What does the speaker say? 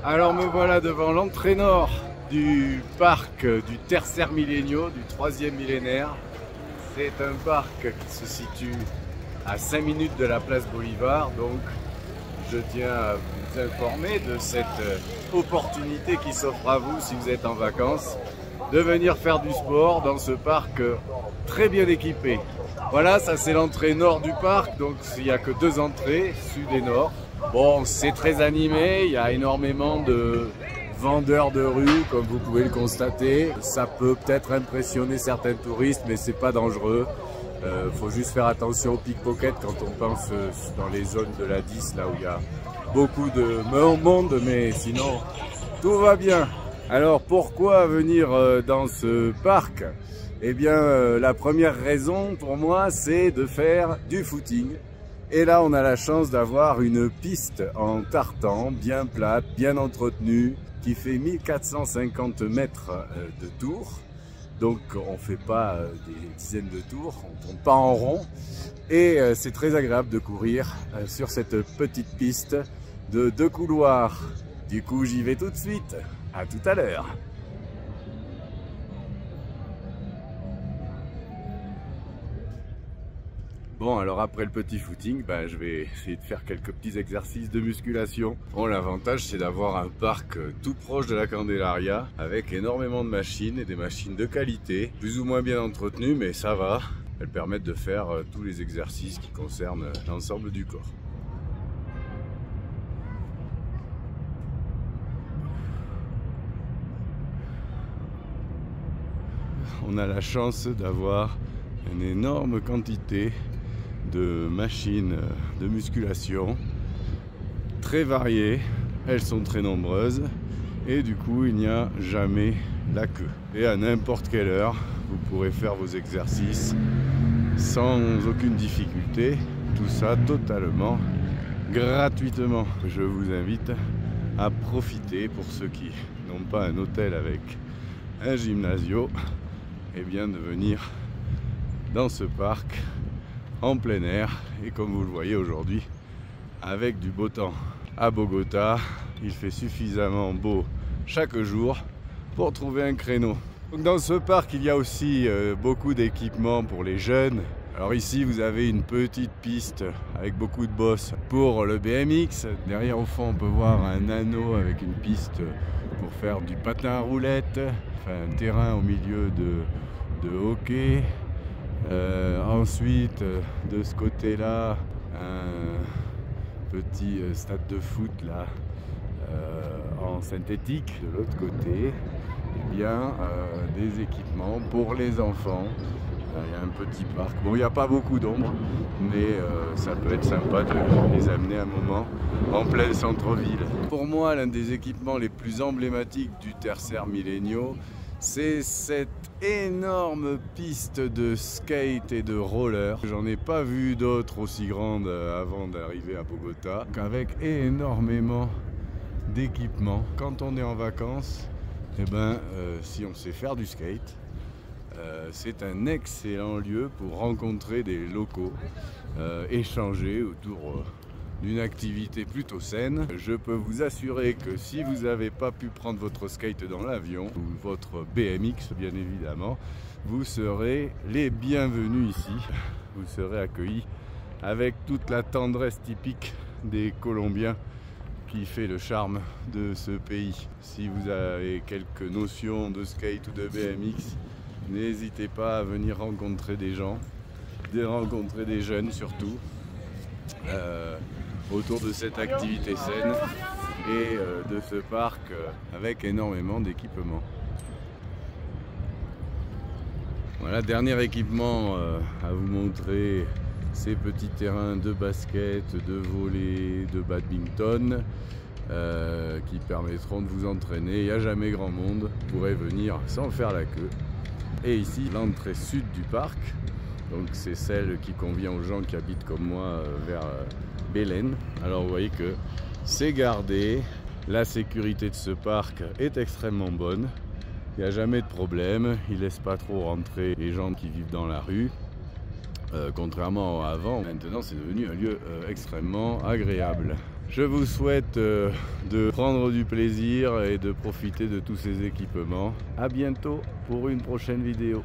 Alors me voilà devant l'entrée nord du parc du Tercer Millénio, du 3e millénaire. C'est un parc qui se situe à 5 minutes de la place Bolivar, donc je tiens à vous informer de cette opportunité qui s'offre à vous si vous êtes en vacances, de venir faire du sport dans ce parc très bien équipé. Voilà, ça c'est l'entrée nord du parc, donc il n'y a que 2 entrées, sud et nord. Bon, c'est très animé, il y a énormément de vendeurs de rue, comme vous pouvez le constater. Ça peut peut-être impressionner certains touristes, mais c'est pas dangereux. Faut juste faire attention aux pickpockets quand on pense dans les zones de la 10, là où il y a beaucoup de monde, mais sinon, tout va bien. Alors, pourquoi venir dans ce parc? Eh bien, la première raison pour moi, c'est de faire du footing. Et là, on a la chance d'avoir une piste en tartan, bien plate, bien entretenue, qui fait 1450 mètres de tour. Donc, on ne fait pas des dizaines de tours, on ne tourne pas en rond. Et c'est très agréable de courir sur cette petite piste de 2 couloirs. Du coup, j'y vais tout de suite. À tout à l'heure. Bon, alors après le petit footing, je vais essayer de faire quelques petits exercices de musculation. Bon, l'avantage c'est d'avoir un parc tout proche de la Candelaria avec énormément de machines et des machines de qualité, plus ou moins bien entretenues, mais ça va. Elles permettent de faire tous les exercices qui concernent l'ensemble du corps. On a la chance d'avoir une énorme quantité de machines de musculation très variées, elles sont très nombreuses et du coup il n'y a jamais la queue. Et à n'importe quelle heure, vous pourrez faire vos exercices sans aucune difficulté, tout ça totalement gratuitement. Je vous invite à profiter, pour ceux qui n'ont pas un hôtel avec un gymnasio, et bien de venir dans ce parc en plein air, et comme vous le voyez aujourd'hui, avec du beau temps. À Bogota, il fait suffisamment beau chaque jour pour trouver un créneau. Donc dans ce parc, il y a aussi beaucoup d'équipements pour les jeunes. Alors ici, vous avez une petite piste avec beaucoup de bosses pour le BMX. Derrière, au fond, on peut voir un anneau avec une piste pour faire du patin à roulettes. Enfin, un terrain au milieu de hockey. Ensuite, de ce côté-là, un petit stade de foot là, en synthétique. De l'autre côté, eh bien, des équipements pour les enfants. Il y a un petit parc. Bon, il n'y a pas beaucoup d'ombre, mais ça peut être sympa de les amener un moment en plein centre-ville. Pour moi, l'un des équipements les plus emblématiques du Tercer Millénio, c'est cette énorme piste de skate et de roller. J'en ai pas vu d'autres aussi grandes avant d'arriver à Bogota, avec énormément d'équipements. Quand on est en vacances, eh ben, si on sait faire du skate, c'est un excellent lieu pour rencontrer des locaux, échanger autour d'une activité plutôt saine. Je peux vous assurer que si vous n'avez pas pu prendre votre skate dans l'avion, ou votre BMX bien évidemment, vous serez les bienvenus ici. Vous serez accueillis avec toute la tendresse typique des Colombiens qui fait le charme de ce pays. Si vous avez quelques notions de skate ou de BMX, n'hésitez pas à venir rencontrer des gens, rencontrer des jeunes surtout, autour de cette activité saine et de ce parc avec énormément d'équipements. Voilà, dernier équipement à vous montrer, ces petits terrains de basket, de volley, de badminton qui permettront de vous entraîner. Il n'y a jamais grand monde, vous pourrez venir sans faire la queue. Et ici, l'entrée sud du parc, donc c'est celle qui convient aux gens qui habitent comme moi vers Belén. Alors vous voyez que c'est gardé, la sécurité de ce parc est extrêmement bonne, il n'y a jamais de problème, il ne laisse pas trop rentrer les gens qui vivent dans la rue, contrairement à avant. Maintenant c'est devenu un lieu extrêmement agréable. Je vous souhaite de prendre du plaisir et de profiter de tous ces équipements. À bientôt pour une prochaine vidéo.